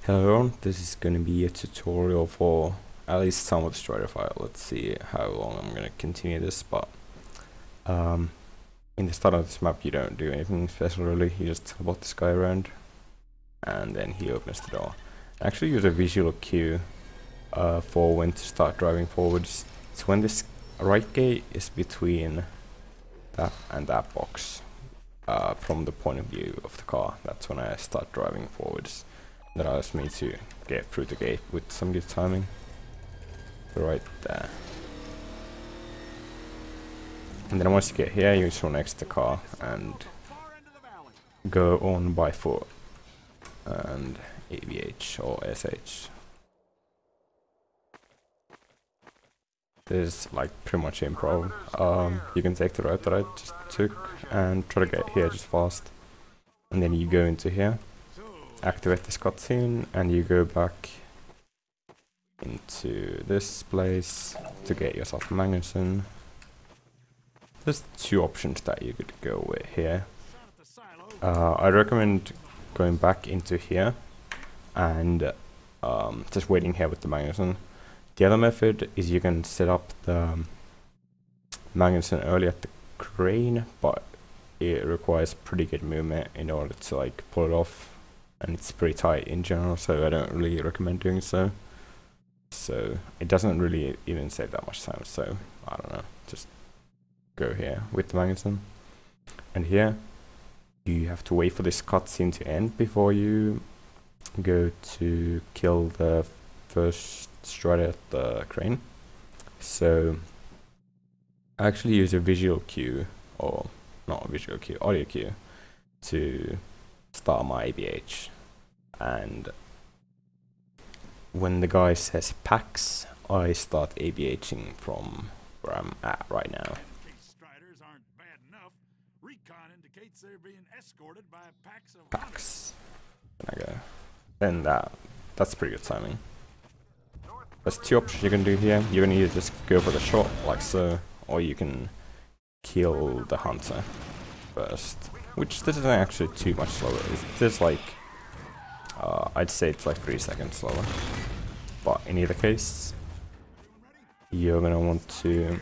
Hello everyone, this is going to be a tutorial for at least some of the Strider file. Let's see how long I'm going to continue this, but in the start of this map you don't do anything special really, you just teleport this guy around and then he opens the door. Actually use a visual cue for when to start driving forwards. It's when this right gate is between that and that box from the point of view of the car. That's when I start driving forwards. That allows me to get through the gate with some good timing. Right there. And then once you get here, you just run next to the car and go on by foot and ABH or SH. This is like pretty much improv. You can take the route that I just took and try to get here just fast. And then you go into here. Activate this cutscene and you go back into this place to get yourself Magnuson. There's two options that you could go with here. I recommend going back into here and just waiting here with the Magnuson. The other method is you can set up the Magnuson early at the crane, but it requires pretty good movement in order to like pull it off. And it's pretty tight in general, so I don't really recommend doing so. So it doesn't really even save that much time, so I don't know, just go here with the Magnuson. And here, you have to wait for this cutscene to end before you go to kill the first Strider at the crane. So I actually use a visual cue, or not a visual cue, audio cue, to start my ABH. And when the guy says PAX, I start ABHing from where I'm at right now. Striders aren't bad enough. Recon indicates they're being escorted by packs of PAX. There I go. Then that's pretty good timing. There's two options you can do here. You can either just go for the shot like so, or you can kill the hunter first. Which this isn't actually too much slower. It's like I'd say it's like 3 seconds slower. But in either case, you're gonna want to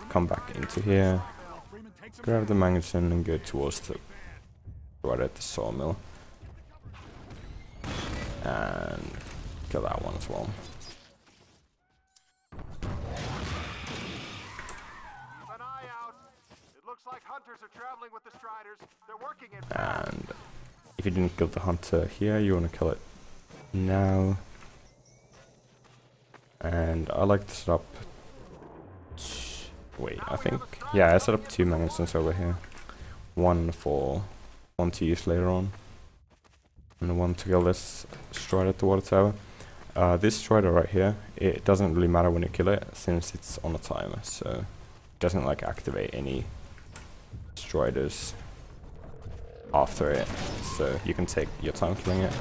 come back into here, grab the Magnuson and go towards the right at the sawmill. And kill that one as well. Like hunters are traveling with the Striders. They're working in. And if you didn't kill the hunter here, you want to kill it now. And I like to set up. Wait, I think. Yeah, I set up 2 Magnusons over here. One to use later on, and one to kill this Strider at the water tower. This Strider right here, it doesn't really matter when you kill it since it's on a timer, so it doesn't like activate any Striders after it, so you can take your time killing it.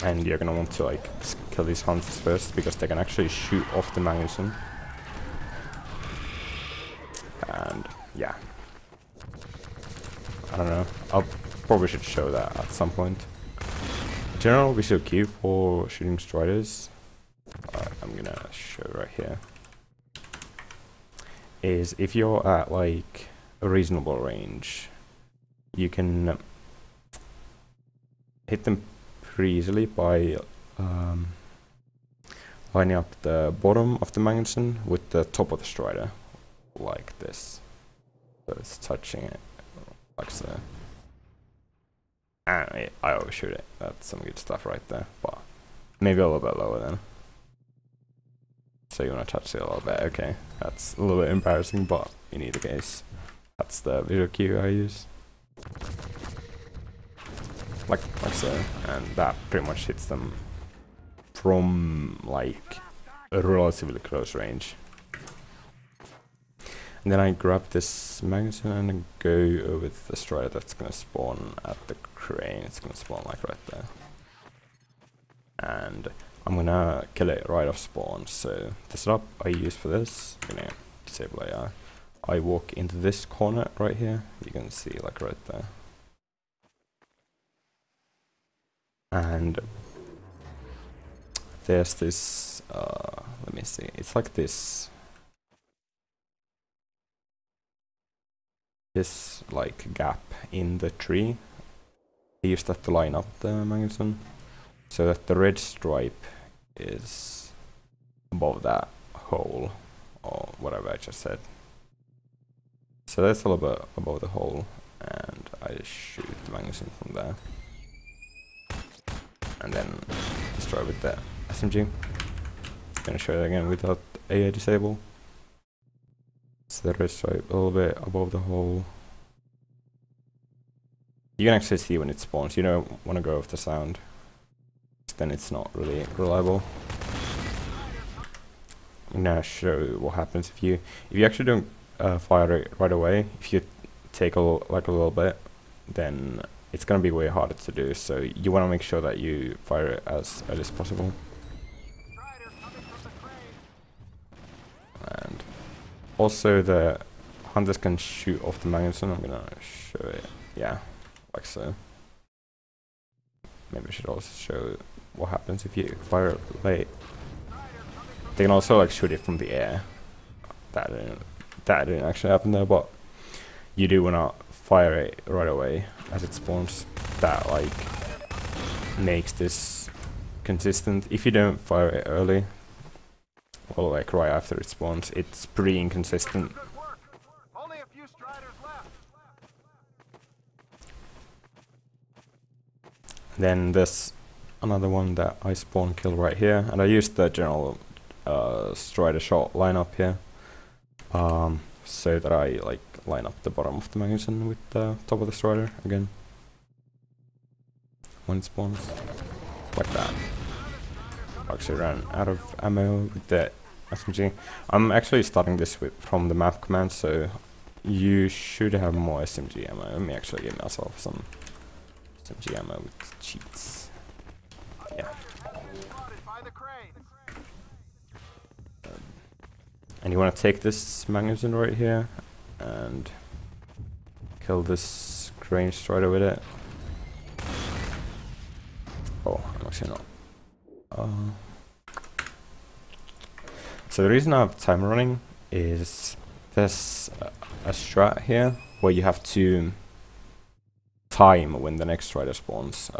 And you're gonna want to like kill these hunters first because they can actually shoot off the Magnuson. And yeah, I don't know, I probably should show that at some point. General visual cue for shooting Striders, I'm gonna show right here, is if you're at like a reasonable range, you can hit them pretty easily by lining up the bottom of the Magnuson with the top of the Strider, like this. So it's touching it, like so. And I overshoot it. That's some good stuff right there, but maybe a little bit lower then. So you want to touch it a little bit, okay. That's a little bit embarrassing, but in either case, that's the visual cue I use. Like so, and that pretty much hits them from like a relatively close range. And then I grab this Magnuson and go over the Strider that's gonna spawn at the crane. It's gonna spawn like right there. And I'm gonna kill it right off spawn. So the setup I use for this, I'm gonna disable AI. I walk into this corner right here, you can see like right there. And there's this, let me see, it's like this like gap in the tree. I use that to line up the magazine so that the red stripe is above that hole or whatever I just said. So that's a little bit above the hole, and I shoot the magazine from there. And then destroy with the SMG. Gonna show it again without AA disable. So the red stripe a little bit above the hole. You can actually see when it spawns. You don't want to go with the sound, then it's not really reliable. I'm gonna show you what happens if you actually don't fire it right away. If you take a little bit, then it's gonna be way harder to do. So you want to make sure that you fire it as early as possible. And also the hunters can shoot off the magazine. I'm gonna show it, yeah, like so. Maybe I should also show what happens if you fire it late. They can also like shoot it from the air. That didn't actually happen there, but you do wanna fire it right away as it spawns. That like makes this consistent. If you don't fire it early, or like right after it spawns, it's pretty inconsistent. Only a few Striders left. Then there's another one that I spawn kill right here, and I used the general Strider shot lineup here, so that I like line up the bottom of the magazine with the top of the Strider again when it spawns, like that. I actually ran out of ammo with the SMG. I'm actually starting this from the map command, so you should have more SMG ammo. Let me actually give myself some SMG ammo with cheats. Yeah. And you want to take this magazine right here and kill this Crane Strider with it. Oh, I'm actually not. So the reason I have time running is there's a strat here where you have to time when the next Strider spawns,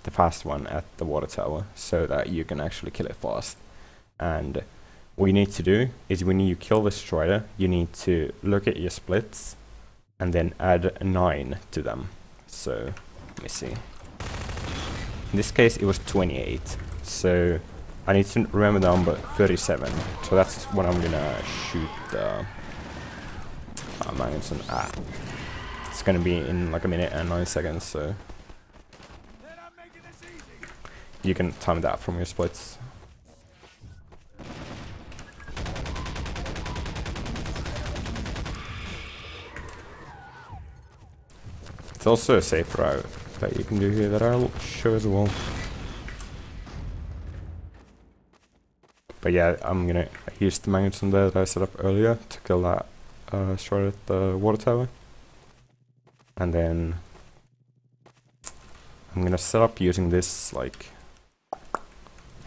the fast one at the water tower, so that you can actually kill it fast. And what you need to do is when you kill the Strider, you need to look at your splits and then add 9 to them. So let me see. In this case it was 28, so I need to remember the number 37. So that's what I'm gonna shoot the magazine at. It's gonna be in like a minute and 9 seconds, so you can time that from your splits. It's also a safe route that you can do here that I'll show as well. But yeah, I'm gonna use the magazine there that I set up earlier to kill that Strider at the water tower. And then I'm gonna set up using this like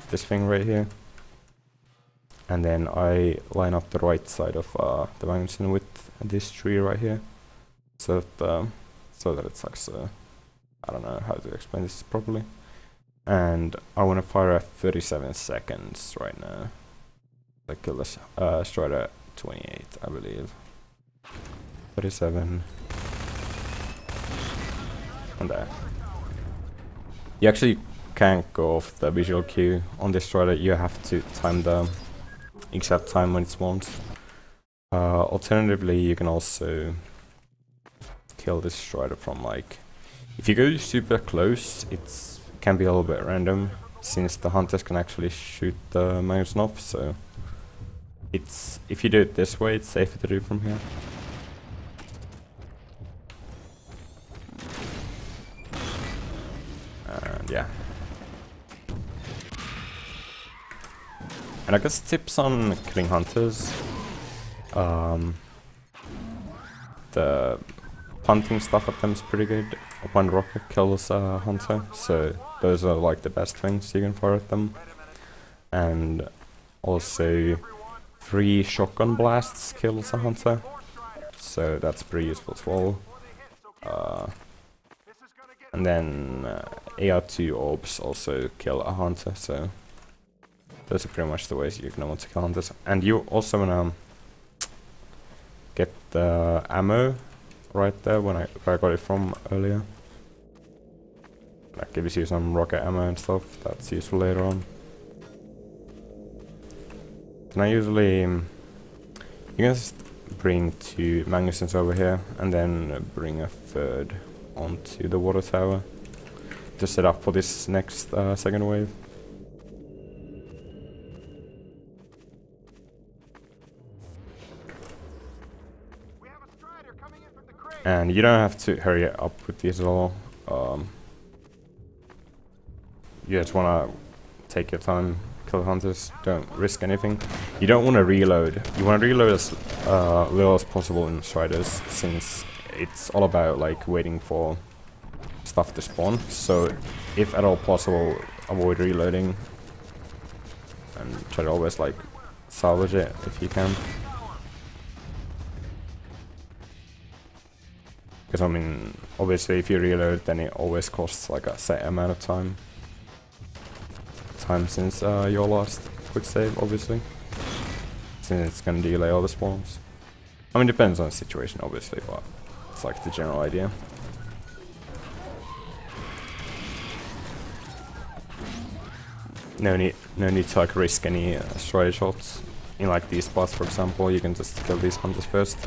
this thing right here. And then I line up the right side of the magazine with this tree right here. So that it's like so. I don't know how to explain this properly. And I want to fire at 37 seconds right now. I kill this Strider at 28, I believe. 37. And there. You actually can't go off the visual cue on this Strider. You have to time the exact time when it spawns. Alternatively, you can also kill this Strider from like, if you go super close, it can be a little bit random since the hunters can actually shoot the magazine off. So it's, if you do it this way, it's safer to do from here. And yeah. And I guess tips on killing hunters. The punting stuff at them is pretty good. One rocket kills a hunter, so those are like the best things you can fire at them. and also 3 shotgun blasts kills a hunter, so that's pretty useful as well. And then AR2 orbs also kill a hunter, so those are pretty much the ways you're gonna want to kill hunters. And you also wanna get the ammo right there where I got it from earlier. That gives you some rocket ammo and stuff, that's useful later on. And I usually, you can just bring 2 magazines over here and then bring a third onto the water tower to set up for this next second wave. And you don't have to hurry up with these at all. You just wanna take your time, kill hunters, don't risk anything. You don't wanna reload. You wanna reload as little as possible in Striders, since it's all about like waiting for stuff to spawn. So if at all possible, avoid reloading and try to always like salvage it if you can. Because I mean, obviously if you reload, then it always costs like a set amount of time since your last quick save, obviously, since it's gonna delay all the spawns. I mean, depends on the situation, obviously, but it's like the general idea. No need to like risk any strider shots in like these spots, for example. You can just kill these hunters first.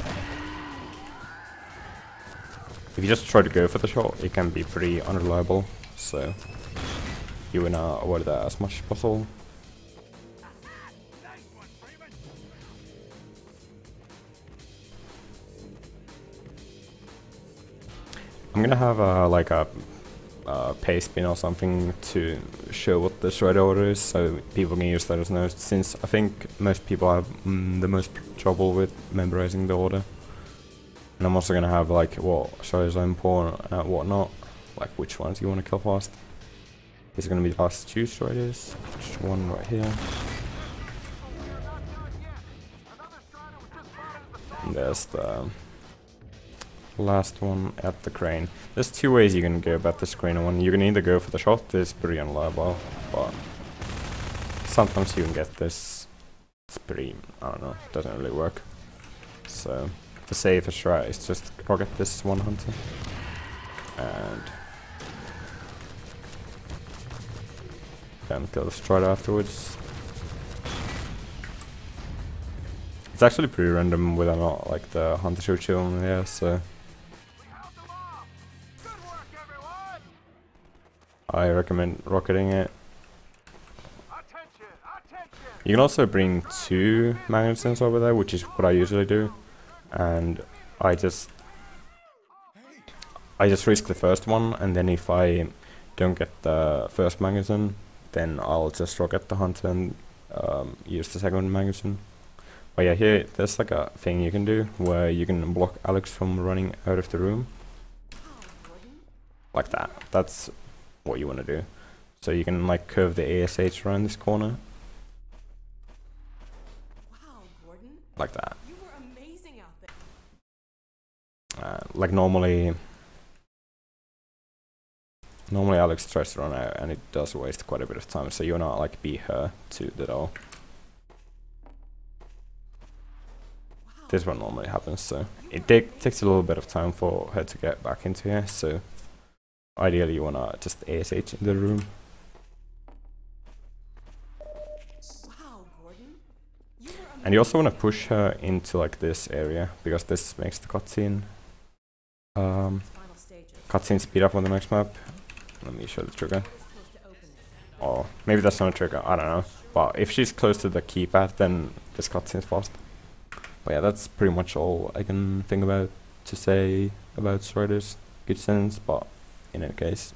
If you just try to go for the shot, it can be pretty unreliable, so you wanna avoid that as much as possible. I'm gonna have like a paste bin or something to show what the Strider order is, so people can use that as notes, since I think most people have the most trouble with memorizing the order. And I'm also gonna have like what Striders are important and what not, like which ones you want to kill fast. These are gonna be the last 2 Striders, just one right here. And there's the last one at the crane. There's 2 ways you can go about this crane one. You can either go for the shot, this is pretty unreliable, but sometimes you can get this. It's pretty, I don't know, doesn't really work. So the safest strat is just rocket this one hunter and then kill the Strider afterwards. It's actually pretty random whether or not like the hunter should chill in there, so I recommend rocketing it. You can also bring 2 magazines over there, which is what I usually do, and I just risk the first one, and then if I don't get the first magazine, then I'll just rocket the hunter and use the second magazine. But yeah, here there's like a thing you can do where you can block Alex from running out of the room. Like that. That's what you want to do. So you can like curve the ASH around this corner. Wow, Gordon. Like that. You were amazing out there. Like normally Alex tries to run out and it does waste quite a bit of time, so you're not like beat her to the door. This is what normally happens, so it takes a little bit of time for her to get back into here, so ideally you wanna just ASH in the room. Wow, Gordon. You were And you also wanna push her into like this area, because this makes the cutscene final stages. speed up on the next map. Let me show the trigger. Supposed to open it. Or maybe that's not a trigger, I don't know. But if she's close to the keypad, then this cutscene's fast. But yeah, that's pretty much all I can think about to say about Striders. Good sense, but in any case,